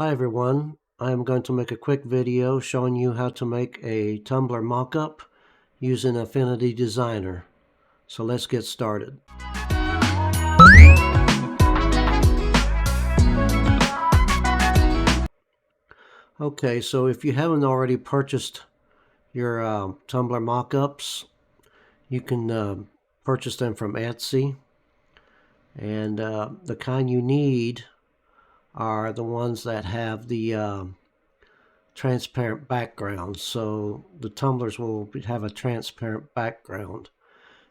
Hi everyone, I am going to make a quick video showing you how to make a tumbler mock-up using Affinity Designer. So let's get started. Okay, so if you haven't already purchased your tumbler mock-ups, you can purchase them from Etsy. And the kind you need are the ones that have the transparent background, so the tumblers will have a transparent background,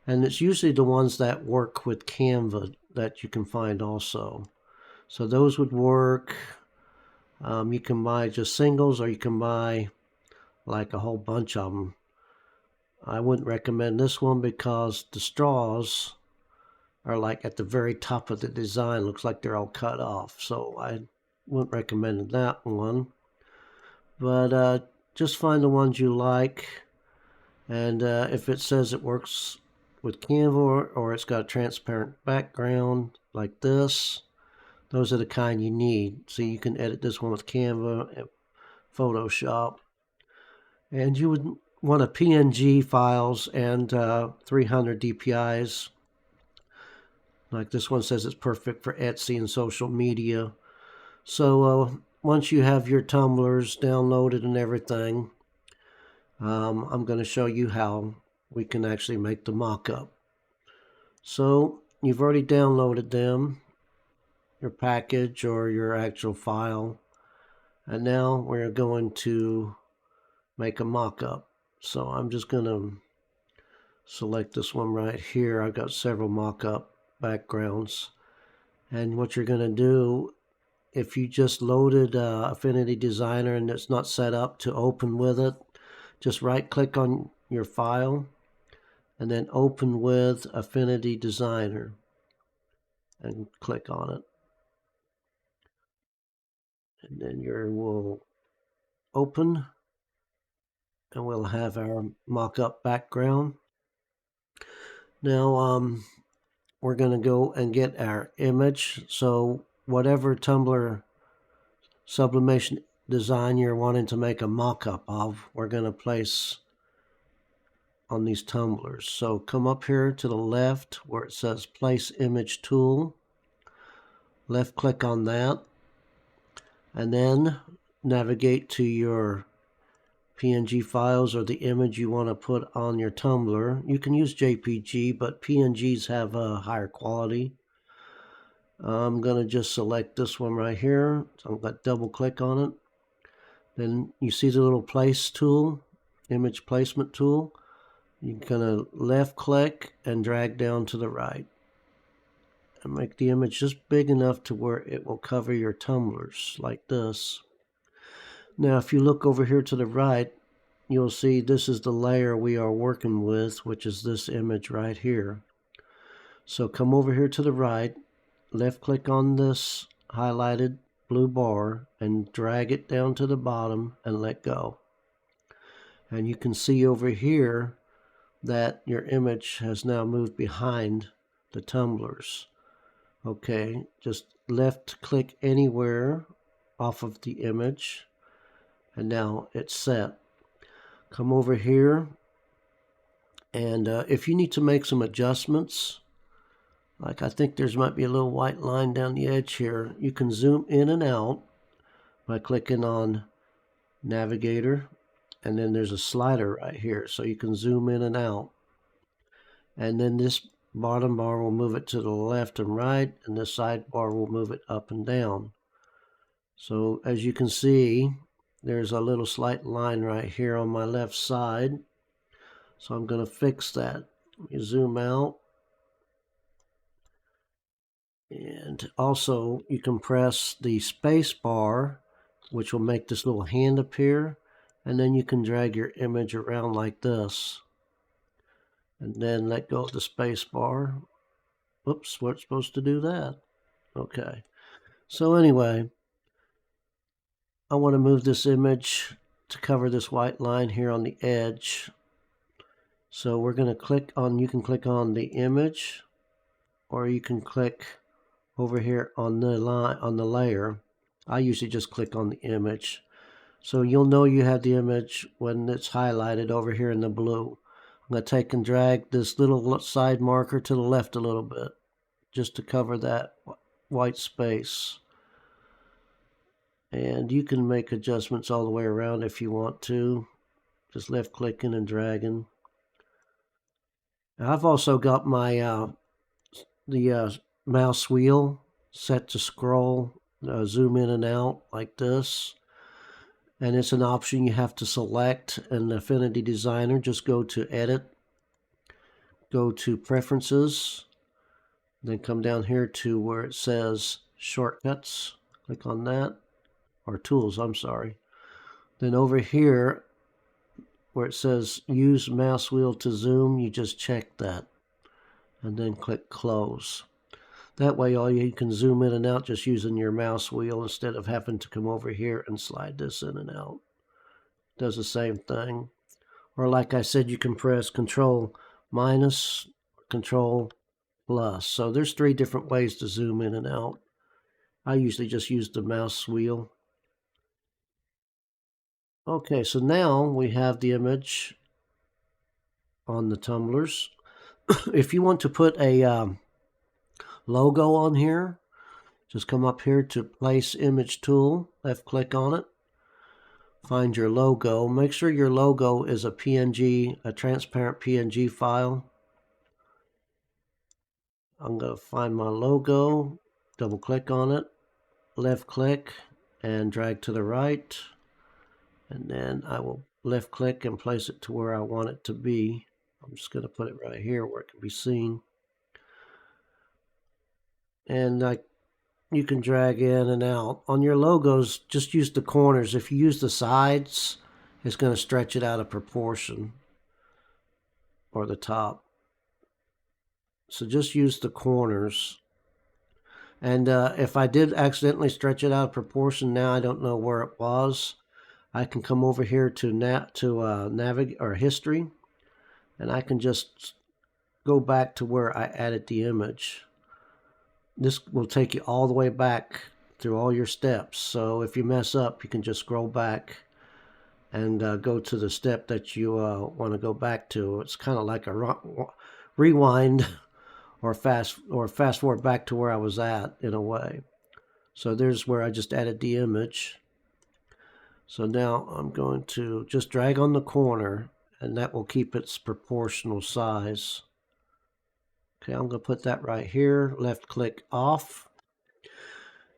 and it's usually the ones that work with Canva that you can find also. So those would work. You can buy just singles, or you can buy like a whole bunch of them. I wouldn't recommend this one because the straws are like at the very top of the design. Looks like they're all cut off, so I wouldn't recommend that one. But just find the ones you like, and if it says it works with Canva or it's got a transparent background like this, those are the kind you need. So you can edit this one with Canva and Photoshop, and you would want a PNG files and 300 DPIs. Like this one says it's perfect for Etsy and social media. So once you have your tumblers downloaded and everything, I'm going to show you how we can actually make the mock-up. So you've already downloaded them, your package or your actual file, and now we're going to make a mock-up. So I'm just going to select this one right here. I've got several mock-up backgrounds, and what you're going to do, if you just loaded Affinity Designer and it's not set up to open with it, just right click on your file and then open with Affinity Designer and click on it, and then will open and we'll have our mock-up background. Now we're going to go and get our image. So whatever Tumbler sublimation design you're wanting to make a mock-up of, we're going to place on these tumblers. So come up here to the left where it says place image tool, left click on that, and then navigate to your PNG files or the image you want to put on your tumbler. You can use JPG, but PNGs have a higher quality. I'm going to just select this one right here. So I'm going to double click on it. Then you see the little place tool, image placement tool. You're going to left click and drag down to the right and make the image just big enough to where it will cover your tumblers like this. Now if you look over here to the right, you'll see this is the layer we are working with, which is this image right here. So come over here to the right, left click on this highlighted blue bar and drag it down to the bottom and let go. And you can see over here that your image has now moved behind the tumblers. Okay, just left click anywhere off of the image, and now it's set. Come over here, and if you need to make some adjustments, like I think there's might be a little white line down the edge here, you can zoom in and out by clicking on Navigator, and then there's a slider right here, so you can zoom in and out. And then this bottom bar will move it to the left and right, and this sidebar will move it up and down. So as you can see, there's a little slight line right here on my left side. So I'm going to fix that. Let me zoom out. And also you can press the space bar, which will make this little hand appear, and then you can drag your image around like this. And then let go of the space bar. Oops, we're supposed to do that. Okay. So anyway, I want to move this image to cover this white line here on the edge. So we're going to click on, you can click on the image, or you can click over here on the line, on the layer, I usually just click on the image. So you'll know you have the image when it's highlighted over here in the blue. I'm going to take and drag this little side marker to the left a little bit, just to cover that white space. And you can make adjustments all the way around if you want to. Just left clicking and dragging. I've also got my the mouse wheel set to scroll, zoom in and out like this. And it's an option you have to select in Affinity Designer. Just go to Edit, go to Preferences, then come down here to where it says Shortcuts. Click on that, or Tools, I'm sorry. Then over here where it says Use Mouse Wheel to Zoom, you just check that and then click Close. That way all you can zoom in and out just using your mouse wheel instead of having to come over here and slide this in and out. Does the same thing. Or like I said, you can press Control minus, Control plus. So there's 3 different ways to zoom in and out. I usually just use the mouse wheel. Okay, so now we have the image on the tumblers. If you want to put a logo on here, just come up here to Place Image Tool, left click on it, find your logo. Make sure your logo is a PNG, a transparent PNG file. I'm going to find my logo, double click on it, left click and drag to the right, and then I will left click and place it to where I want it to be. I'm just going to put it right here where it can be seen. And you can drag in and out. On your logos, just use the corners. If you use the sides, it's going to stretch it out of proportion, or the top. So just use the corners. And if I did accidentally stretch it out of proportion, now I don't know where it was. I can come over here to navigate or history, and I can just go back to where I added the image. This will take you all the way back through all your steps. So if you mess up, you can just scroll back and go to the step that you want to go back to. It's kind of like a rewind or fast forward back to where I was at in a way. So there's where I just added the image. So now I'm going to just drag on the corner, and that will keep its proportional size. Okay, I'm going to put that right here, left click off.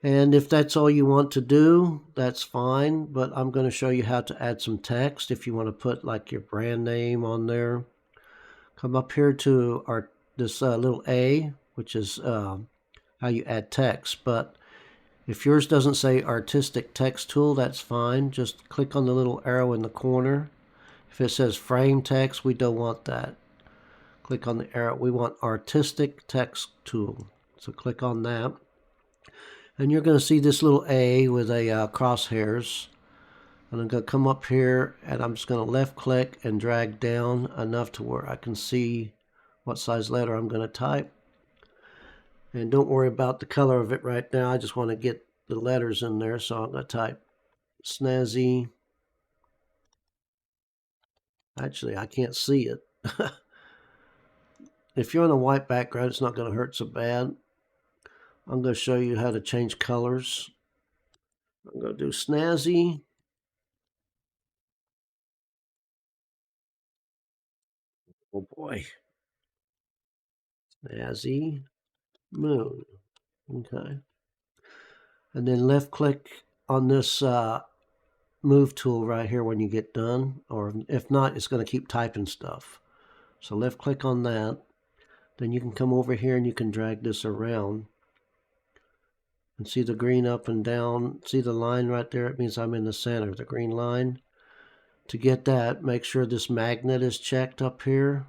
And if that's all you want to do, that's fine, but I'm going to show you how to add some text if you want to put like your brand name on there. Come up here to this little A, which is how you add text. But if yours doesn't say Artistic Text Tool, that's fine. Just click on the little arrow in the corner. If it says Frame Text, we don't want that. Click on the arrow. We want Artistic Text Tool. So click on that. And you're going to see this little A with a crosshairs. And I'm going to come up here, and I'm just going to left click and drag down enough to where I can see what size letter I'm going to type. And don't worry about the color of it right now. I just want to get the letters in there. So I'm going to type Snazzy. Actually, I can't see it. If you're on a white background, it's not going to hurt so bad. I'm going to show you how to change colors. I'm going to do Snazzy. Oh boy. Snazzy Moon. Okay. And then left click on this move tool right here when you get done. Or if not, it's going to keep typing stuff. So left click on that. Then you can come over here and you can drag this around. And see the green up and down. See the line right there? It means I'm in the center, the green line. To get that, make sure this magnet is checked up here.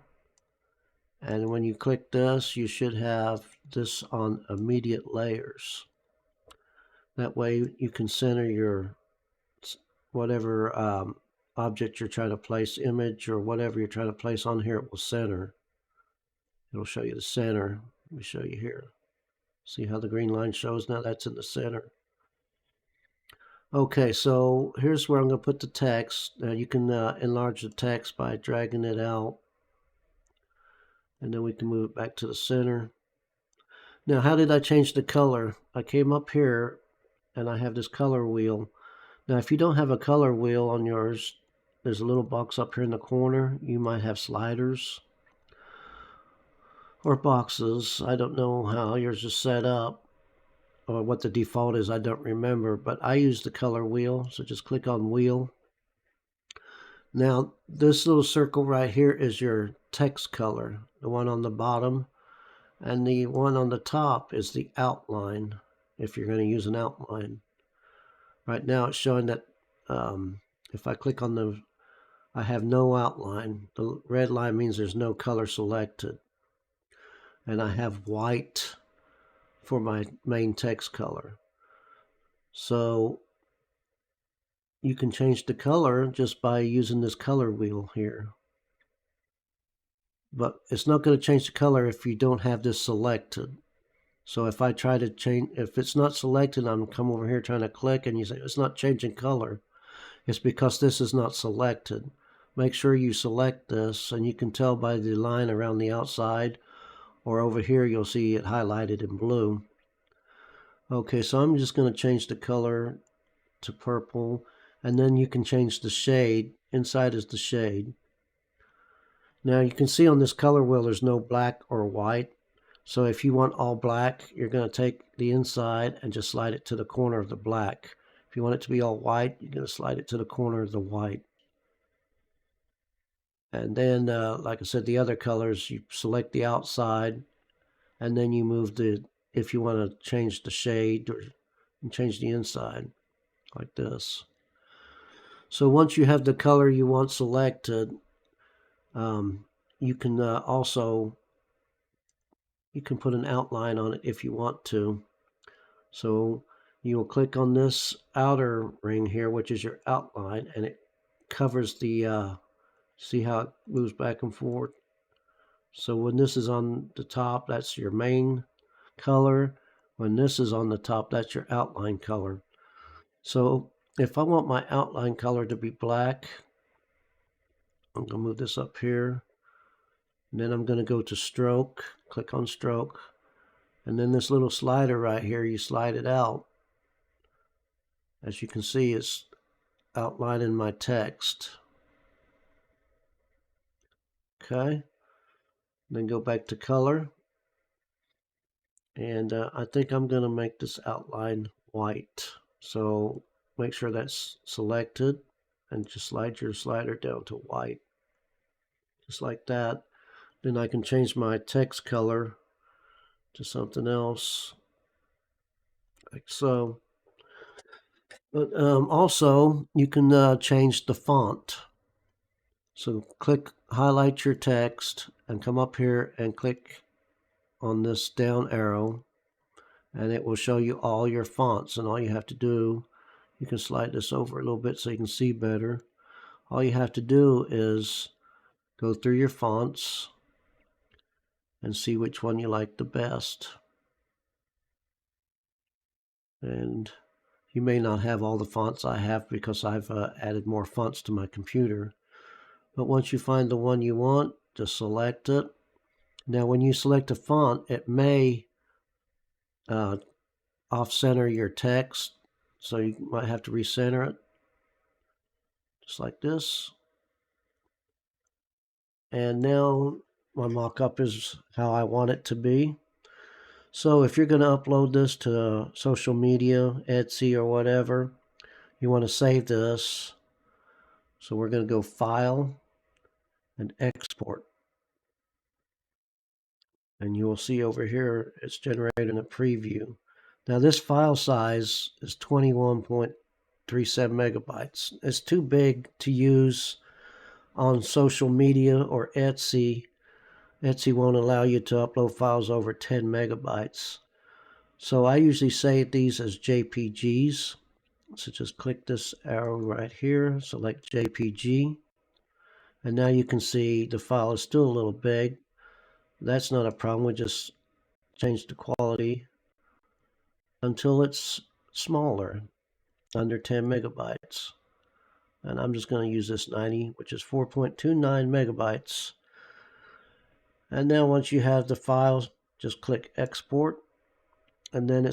And when you click this, you should have this on immediate layers. That way you can center your whatever object you're trying to place, image or whatever you're trying to place on here, it will center. It'll show you the center. Let me show you here. See how the green line shows now? That's in the center. Okay, so here's where I'm going to put the text. Now you can enlarge the text by dragging it out, and then we can move it back to the center. Now, how did I change the color? I came up here and I have this color wheel. Now, if you don't have a color wheel on yours, there's a little box up here in the corner. You might have sliders or boxes. I don't know how yours is set up or what the default is. I don't remember, but I use the color wheel. So just click on wheel. Now, this little circle right here is your text color, the one on the bottom, and the one on the top is the outline, if you're going to use an outline. Right now it's showing that if I click on the, I have no outline. The red line means there's no color selected. And I have white for my main text color. So you can change the color just by using this color wheel here. But it's not going to change the color if you don't have this selected. So if I try to change, if it's not selected, I'm come over here trying to click and you say it's not changing color. It's because this is not selected. Make sure you select this, and you can tell by the line around the outside, or over here you'll see it highlighted in blue. Okay, so I'm just going to change the color to purple, and then you can change the shade. Inside is the shade. Now you can see on this color wheel there's no black or white. So if you want all black, you're going to take the inside and just slide it to the corner of the black. If you want it to be all white, you're going to slide it to the corner of the white. And then, like I said, the other colors, you select the outside, and then you move the, if you want to change the shade or change the inside, like this. So once you have the color you want selected, you can also, you can put an outline on it if you want to. So you will click on this outer ring here, which is your outline, and it covers the, see how it moves back and forth? So when this is on the top, that's your main color. When this is on the top, that's your outline color. So if I want my outline color to be black, I'm going to move this up here. And then I'm going to go to stroke, click on stroke. And then this little slider right here, you slide it out. As you can see, it's outlining my text. Okay. Then go back to color. And I think I'm going to make this outline white. So make sure that's selected and just slide your slider down to white. Just like that. Then I can change my text color to something else, like so. But also, you can change the font. So click, highlight your text, and come up here and click on this down arrow, and it will show you all your fonts. And all you have to do, you can slide this over a little bit so you can see better. All you have to do is go through your fonts and see which one you like the best. And you may not have all the fonts I have because I've added more fonts to my computer. But once you find the one you want, just select it. Now when you select a font, it may off-center your text, so you might have to recenter it, just like this. And now my mock-up is how I want it to be. So if you're going to upload this to social media, Etsy or whatever, you want to save this. So we're going to go File and Export. And you will see over here it's generating a preview. Now this file size is 21.37 megabytes. It's too big to use on social media or Etsy. Etsy won't allow you to upload files over 10 megabytes. So I usually save these as JPGs. So just click this arrow right here, select JPG. And now you can see the file is still a little big. That's not a problem. We just change the quality until it's smaller. under 10 megabytes. And I'm just going to use this 90, which is 4.29 megabytes. And now once you have the files, just click export, and then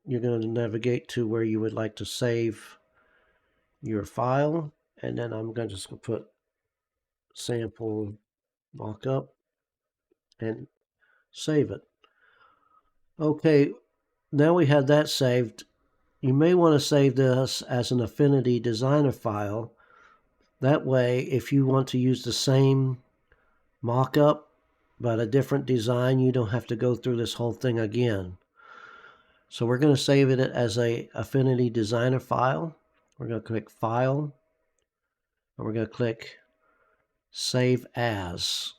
you're going to navigate to where you would like to save your file. And then I'm going to just put sample mockup and save it. Okay, now we have that saved. You may want to save this as an Affinity Designer file. That way, if you want to use the same mockup but a different design, you don't have to go through this whole thing again. So we're going to save it as a Affinity Designer file. We're going to click File, and we're going to click Save As.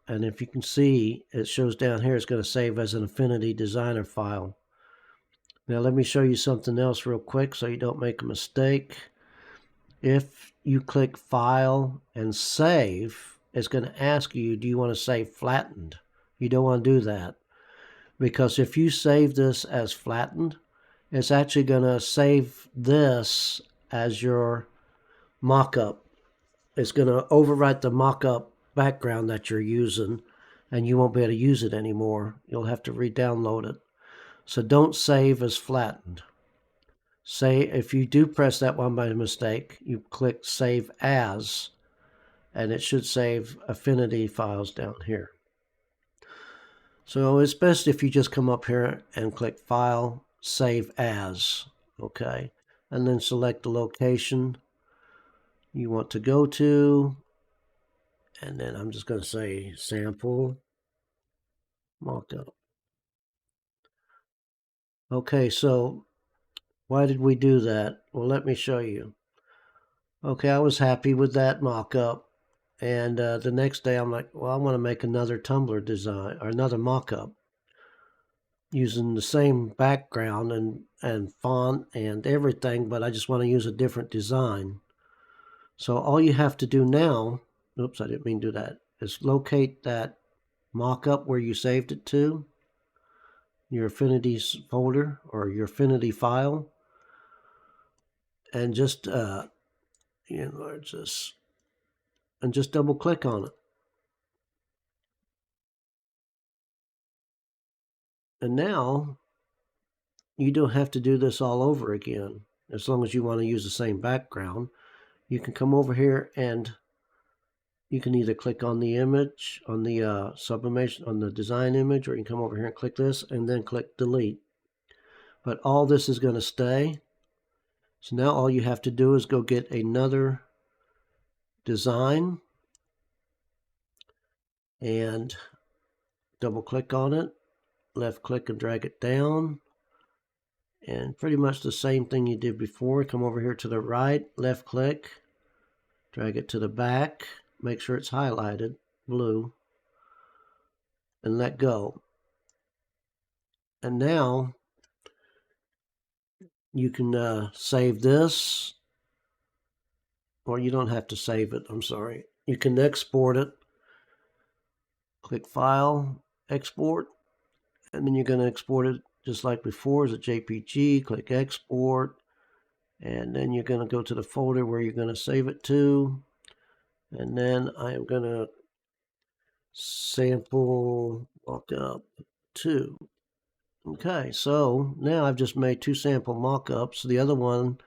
And if you can see, it shows down here it's going to save as an Affinity Designer file. Now let me show you something else real quick so you don't make a mistake. If you click File and Save, it's going to ask you, do you want to save flattened? You don't want to do that, because if you save this as flattened, it's actually going to save this as your mockup. It's going to overwrite the mockup background that you're using, and you won't be able to use it anymore. You'll have to re-download it. So don't save as flattened. Say if you do press that one by mistake, you click Save As, and it should save Affinity files down here. So it's best if you just come up here and click File, Save As, okay? And then select the location you want to go to, and then I'm just going to say Sample Mockup. Okay, so why did we do that? Well, let me show you. Okay, I was happy with that mockup. And the next day I'm like, well, I want to make another tumbler design or another mockup using the same background and font and everything, but I just want to use a different design. So all you have to do now, oops, I didn't mean to do that, is locate that mockup where you saved it to, your Affinity folder or your Affinity file, and just enlarge this and just double click on it. And now you don't have to do this all over again. As long as you want to use the same background, you can come over here and you can either click on the image, on the sublimation, on the design image, or you can come over here and click this and then click delete. But all this is going to stay. So now all you have to do is go get another design and double click on it, left click and drag it down. And pretty much the same thing you did before. Come over here to the right, left click, drag it to the back, make sure it's highlighted, blue, and let go. And now you can save this, or you don't have to save it, I'm sorry. You can export it. Click File, Export, and then you're going to export it just like before as a JPG. Click Export, and then you're going to go to the folder where you're going to save it to. And then I am going to sample mockup 2. Okay, so now I've just made 2 sample mockups. The other one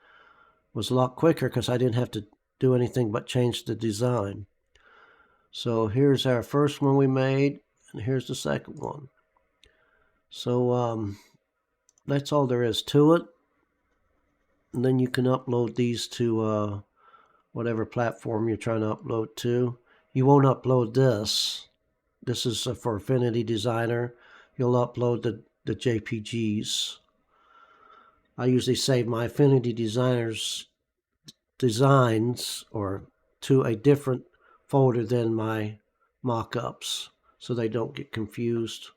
was a lot quicker because I didn't have to do anything but change the design. So here's our first one we made, and here's the second one. So that's all there is to it. And then you can upload these to whatever platform you're trying to upload to. You won't upload this. This is for Affinity Designer. You'll upload the JPGs. I usually save my Affinity Designer's designs or to a different folder than my mockups so they don't get confused.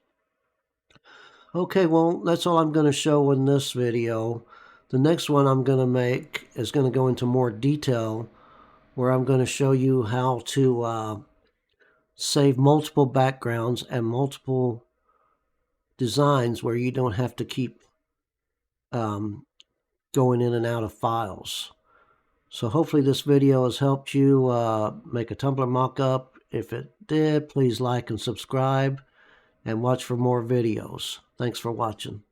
Okay, well, that's all I'm going to show in this video. The next one I'm going to make is going to go into more detail where I'm going to show you how to save multiple backgrounds and multiple designs where you don't have to keep going in and out of files. So hopefully this video has helped you make a Tumbler mock-up. If it did, please like and subscribe and watch for more videos. Thanks for watching.